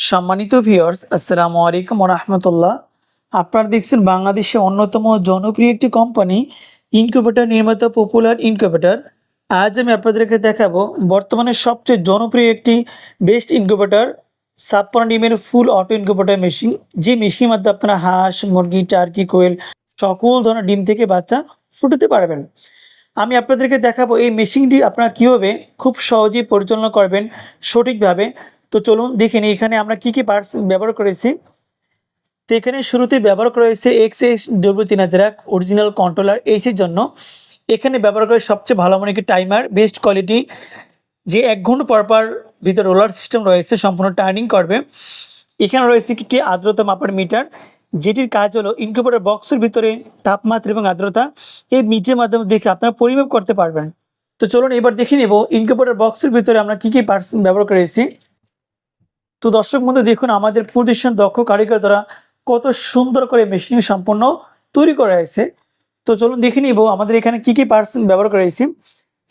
সম্মানিত ভিউয়ার্স, আসসালামু আলাইকুম ওয়া রাহমাতুল্লাহ। আপনারা দেখছেন বাংলাদেশের অন্যতম জনপ্রিয় একটি কোম্পানি ইনকিউবেটর নির্মাতা পপুলার ইনকিউবেটর। আজ আমি আপনাদেরকে দেখাবো বর্তমানে সবচেয়ে জনপ্রিয় একটি বেস্ট ইনকিউবেটর ৫৬ ডিমের ফুল অটো ইনকিউবেটর মেশিন। যে মেশিনের মাধ্যমে আপনারা হাঁস, মুরগি, টার্কি, কোয়েল সকল ধরনের ডিম থেকে বাচ্চা ফুটাতে পারবেন। আমি আপনাদেরকে দেখাবো এই মেশিনটি আপনারা কীভাবে খুব সহজেই পরিচালনা করবেন সঠিকভাবে। তো চলুন দেখে নিই এখানে আমরা কী কী পার্টস ব্যবহার করেছি। তো এখানে শুরুতেই ব্যবহার করা হয়েছে XSW3001 অরিজিনাল কন্ট্রোলার এসির জন্য। এখানে ব্যবহার করে সবচেয়ে ভালো মানের একটি টাইমার বেস্ট কোয়ালিটি, যে ১ ঘন্টা পর ভিতরে রোলার সিস্টেম রয়েছে, সম্পূর্ণ টার্নিং করবে। এখানে রয়েছে একটি আর্দ্রতা মাপার মিটার, যেটির কাজ হলো ইনকিউবেটর বক্সের ভিতরে তাপমাত্রা এবং আর্দ্রতা এই মিটারের মাধ্যমে দেখে আপনারা পরিমাপ করতে পারবেন। তো চলুন এবার দেখে নেব ইনকিউবেটর বক্সের ভিতরে আমরা কী কী পার্টস ব্যবহার করেছি। তো দর্শক বন্ধু দেখুন, আমাদের প্রতিষ্ঠান দক্ষ কারিগর দ্বারা কত সুন্দর করে মেশিন সম্পূর্ণ তৈরি করা হয়েছে। তো চলুন দেখে নিব আমাদের এখানে কী কী পার্টস ব্যবহার করেছি।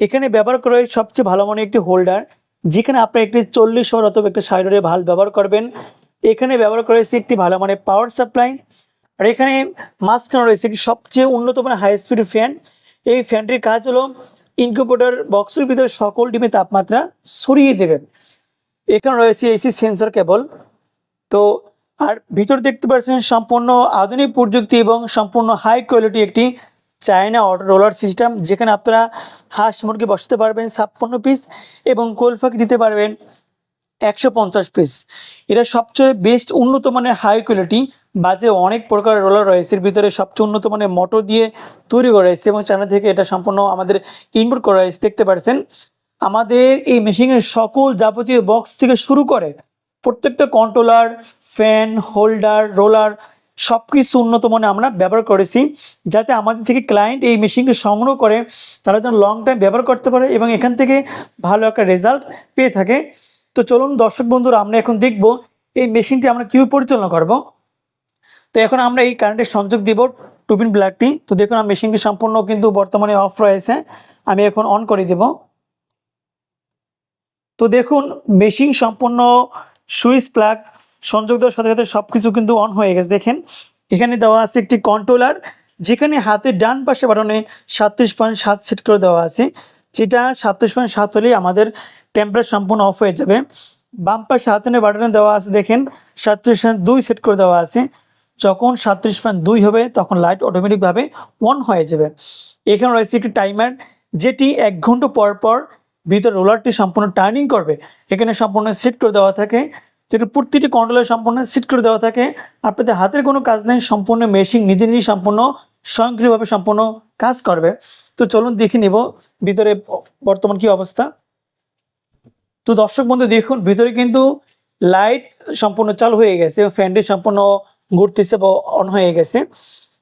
এখানে ব্যবহার করা হয় সবচেয়ে ভালো মানের একটি হোল্ডার, যেখানে আপনি একটি ৪০ ওয়াট অথবা একটা ৬০ ওয়াটের ভাল্ব ব্যবহার করবেন। এখানে ব্যবহার করা হয়েছে একটি ভালো মানের পাওয়ার সাপ্লাই। আর এখানে মাঝখানে রয়েছে একটি সবচেয়ে উন্নত মানের হাই স্পিড ফ্যান। এই ফ্যানটির কাজ হলো ইনকিউবেটর বক্সের ভিতরে সকল ডিমের তাপমাত্রা সরিয়ে দেবেন। এখানে রয়েছে এসি সেন্সর কেবল। তো আর ভিতর দেখতে পাচ্ছেন সম্পূর্ণ আধুনিক প্রযুক্তি এবং সম্পূর্ণ হাই কোয়ালিটি একটি চায়না অটো রোলার সিস্টেম, যেখানে আপনারা হাঁস মুরগি বসাতে পারবেন ৫৬ পিস এবং কোয়েল পাখি দিতে পারবেন ১৫০ পিস। এটা সবচেয়ে বেস্ট উন্নত মানের হাই কোয়ালিটি। বাজে অনেক প্রকার রোলার রয়েছে, এর ভিতরে সবচেয়ে উন্নত মানের মোটর দিয়ে তৈরি করা হয়েছে এবং চায়না থেকে এটা সম্পূর্ণ আমাদের ইম্পোর্ট করা হয়েছে। দেখতে পাচ্ছেন আমাদের এই মেশিনের সকল যাবতীয় বক্স থেকে শুরু করে প্রত্যেকটা কন্ট্রোলার, ফ্যান, হোল্ডার, রোলার সব কিছু উন্নত মানের আমরা ব্যবহার করেছি, যাতে আমাদের থেকে ক্লায়েন্ট এই মেশিনকে সংগ্রহ করে তারা যেন লং টাইম ব্যবহার করতে পারে এবং এখান থেকে ভালো একটা রেজাল্ট পেয়ে থাকে। তো চলুন দর্শক বন্ধুরা, আমরা এখন দেখব এই মেশিনটি আমরা কীভাবে পরিচালনা করব। তো এখন আমরা এই কারেন্টের সংযোগ দিব টুপিন প্লাগটি। তো দেখুন মেশিনটি সম্পূর্ণ কিন্তু বর্তমানে অফ রয়েছে, আমি এখন অন করে দেব। তো দেখুন মেশিন সম্পূর্ণ সুইচ প্লাগ সংযোগ দেওয়ার সাথে সাথে সব কিছু কিন্তু অন হয়ে গেছে। দেখেন এখানে দেওয়া আছে একটি কন্ট্রোলার, যেখানে হাতের ডান পাশে বাটনে ৩৭.৭ সেট করে দেওয়া আছে, যেটা ৩৭.৭ হলেই আমাদের টেম্পারেচার সম্পূর্ণ অফ হয়ে যাবে। বাম পাশে হাতের বাটনে দেওয়া আছে দেখেন ৩৭.২ সেট করে দেওয়া আছে, যখন ৩৭.২ হবে তখন লাইট অটোমেটিকভাবে অন হয়ে যাবে। এখানে রয়েছে একটি টাইমার, যেটি ১ ঘন্টা পর ভিতরে রোলারটি সম্পূর্ণ টার্নিং করবে। এখানে সম্পূর্ণ সেট করে দেওয়া থাকে, যেটা প্রতিটি কন্ট্রোলার সম্পূর্ণ সেট করে দেওয়া থাকে। আপনাদের হাতের কোনো কাজ নেই, সম্পূর্ণ মেশিন নিজে নিজেই সম্পূর্ণ স্বয়ংক্রিয়ভাবে সম্পূর্ণ কাজ করবে। তো চলুন দেখে নিব ভিতরে বর্তমান কি অবস্থা। তো দর্শক বন্ধু দেখুন ভিতরে কিন্তু লাইট সম্পূর্ণ চালু হয়ে গেছে এবং ফ্যানটি সম্পূর্ণ ঘুরতেছে বা অন হয়ে গেছে।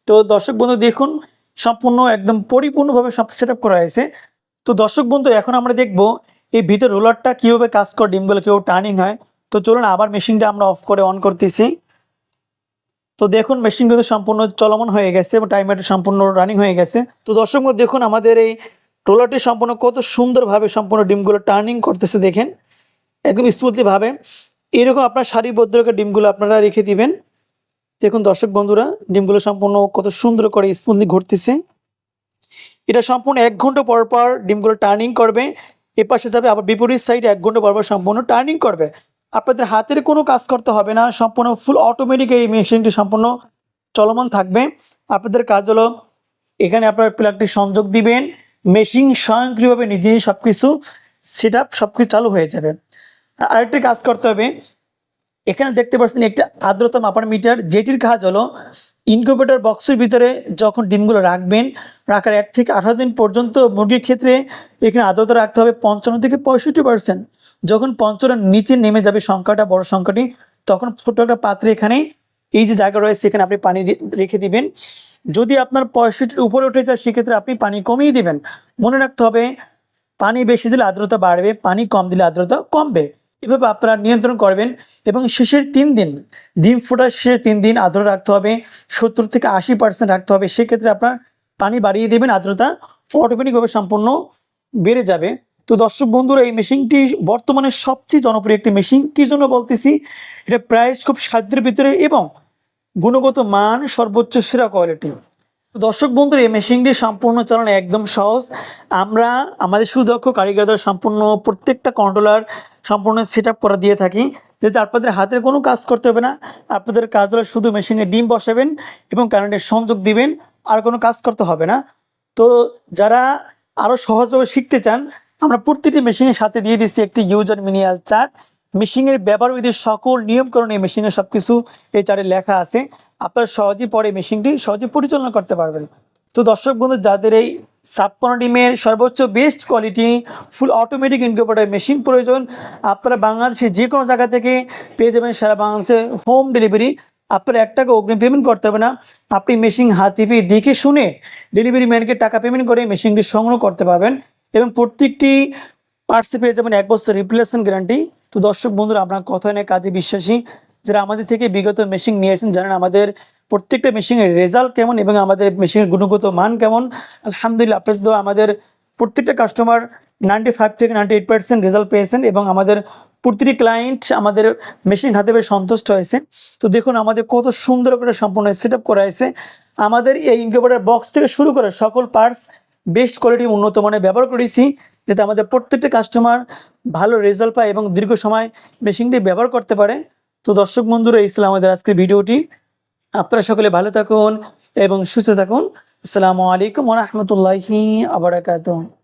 তো দর্শক বন্ধু দেখুন সম্পূর্ণ একদম পরিপূর্ণভাবে সব সেট আপ করা হয়েছে। তো দর্শক বন্ধু এখন আমরা দেখব এই ভিতর রোলারটা কীভাবে কাজ করে, ডিমগুলো কীভাবে টার্নিং হয়। তো চলুন আবার মেশিনটা আমরা অফ করে অন করতেছি। তো দেখুন মেশিন কিন্তু সম্পূর্ণ চলমান হয়ে গেছে এবং টাইমারটা সম্পূর্ণ রানিং হয়ে গেছে। তো দর্শক বন্ধু দেখুন আমাদের এই রোলারটি সম্পূর্ণ কত সুন্দরভাবে সম্পূর্ণ ডিমগুলো টার্নিং করতেছে, দেখেন একদম স্মুথলিভাবে। এরকম আপনার সারিবদ্ধ রেখে ডিমগুলো আপনারা রেখে দিবেন। দেখুন দর্শক বন্ধুরা ডিমগুলো সম্পূর্ণ কত সুন্দর করে স্মুথলি ঘুরতেছে। এটা সম্পূর্ণ ১ ঘন্টা পর ডিমগুলো টার্নিং করবে, এপাশে যাবে আবার বিপরীত সাইডে ১ ঘন্টা পর সম্পূর্ণ টার্নিং করবে। আপনাদের হাতের কোনো কাজ করতে হবে না, সম্পূর্ণ ফুল অটোমেটিক এই মেশিনটি সম্পূর্ণ চলমান থাকবে। আপনাদের কাজ হলো এখানে আপনার প্লাগটি সংযোগ দিবেন, মেশিন স্বয়ংক্রিয়ভাবে নিজেই সব কিছু সেট আপ সব কিছু চালু হয়ে যাবে। আরেকটি কাজ করতে হবে, এখানে দেখতে পাচ্ছেন একটা আর্দ্রতা মাপার মিটার, যেটির কাজ হলো ইনকিউবেটর বক্সের ভিতরে যখন ডিমগুলো রাখবেন, রাখার ১ থেকে ১৮ দিন পর্যন্ত মুরগির ক্ষেত্রে এখানে আর্দ্রতা রাখতে হবে ৫৫ থেকে ৬৫%। যখন ৫৫ নিচে নেমে যাবে সংখ্যাটা, বড় সংখ্যাটি, তখন ছোট্ট একটা পাত্রে এখানে এই যে জায়গা রয়েছে এখানে আপনি পানি রেখে দিবেন। যদি আপনার ৬৫-র উপরে উঠে যায় সেক্ষেত্রে আপনি পানি কমিয়ে দিবেন। মনে রাখতে হবে পানি বেশি দিলে আর্দ্রতা বাড়বে, পানি কম দিলে আর্দ্রতা কমবে। এভাবে আপনারা নিয়ন্ত্রণ করবেন এবং শেষের ৩ দিন ডিম ফোটার শেষে ৩ দিন আর্দ্রতা রাখতে হবে ৭০ থেকে ৮০% রাখতে হবে। সেক্ষেত্রে আপনার পানি বাড়িয়ে দেবেন, আর্দ্রতা অটোমেটিকভাবে সম্পূর্ণ বেড়ে যাবে। তো দর্শক বন্ধুরা, এই মেশিনটি বর্তমানে সবচেয়ে জনপ্রিয় একটি মেশিন। কি জন্য বলতেছি, এটা প্রাইস খুব সাধ্যের ভিতরে এবং গুণগত মান সর্বোচ্চ সেরা কোয়ালিটি। দর্শক বন্ধুরা, এই মেশিনটি সম্পূর্ণ চালানো একদম সহজ। আমরা আমাদের সুদক্ষ কারিগরদের সম্পূর্ণ প্রত্যেকটা কন্ট্রোলার সম্পূর্ণ সেট আপ করা দিয়ে থাকি, যাতে আপনাদের হাতের কোনো কাজ করতে হবে না। আপনাদের কাজ হলো শুধু মেশিনে ডিম বসাবেন এবং কারেন্টের সংযোগ দিবেন, আর কোনো কাজ করতে হবে না। তো যারা আরও সহজভাবে শিখতে চান, আমরা প্রতিটি মেশিনের সাথে দিয়ে দিচ্ছি একটি ইউজার ম্যানুয়াল চার্ট। মেশিনের ব্যবহারবিধির সকল নিয়মকানুন এই মেশিনে সব কিছু এই চার্টে লেখা আছে। আপনারা সহজেই পরে মেশিনটি সহজে পরিচালনা করতে পারবেন। তো দর্শক বন্ধু, যাদের এই 56 ডিমের সর্বোচ্চ best quality full automatic incubator machine প্রয়োজন, আপনারা বাংলাদেশে যে কোনো জায়গা থেকে পেয়ে যাবেন। সারা বাংলাদেশে হোম ডেলিভারি। আপনার 1 টাকা অগ্রিম পেমেন্ট করতে হবে না। আপনি মেশিন হাতে পেয়ে দেখে শুনে ডেলিভারি ম্যানকে টাকা পেমেন্ট করে মেশিনটি সংগ্রহ করতে পারবেন এবং প্রত্যেকটি পার্টসে পেয়ে যাবেন 1 বছর রিপ্লেসমেন্ট গ্যারান্টি। তো দর্শক বন্ধুরা, আপনার কথা নয় কাজে বিশ্বাসী। যারা আমাদের থেকে বিগত মেশিন নিয়েছেন জানেন আমাদের প্রত্যেকটা মেশিনের রেজাল্ট কেমন এবং আমাদের মেশিনের গুণগত মান কেমন। আলহামদুলিল্লাহ, আপনাদের তো আমাদের প্রত্যেকটা কাস্টমার 95 থেকে 98% রেজাল্ট পেয়েছেন এবং আমাদের প্রতিটি ক্লায়েন্ট আমাদের মেশিন হাতে পেয়ে সন্তুষ্ট হয়েছে। তো দেখুন আমাদের কত সুন্দর করে সম্পূর্ণ সেট আপ করা হয়েছে। আমাদের এই ইনকিউবেটর বক্স থেকে শুরু করে সকল পার্টস বেস্ট কোয়ালিটি উন্নত মানের ব্যবহার করেছি, যাতে আমাদের প্রত্যেকটা কাস্টমার ভালো রেজাল্ট পায় এবং দীর্ঘ সময় মেশিনটি ব্যবহার করতে পারে। তো দর্শক বন্ধুরা, এই ছিল আমাদের আজকের ভিডিওটি। আপনারা সকলে ভালো থাকুন এবং সুস্থ থাকুন। আসসালামু আলাইকুম ওয়া রাহমাতুল্লাহি ওয়া বারাকাতুহু।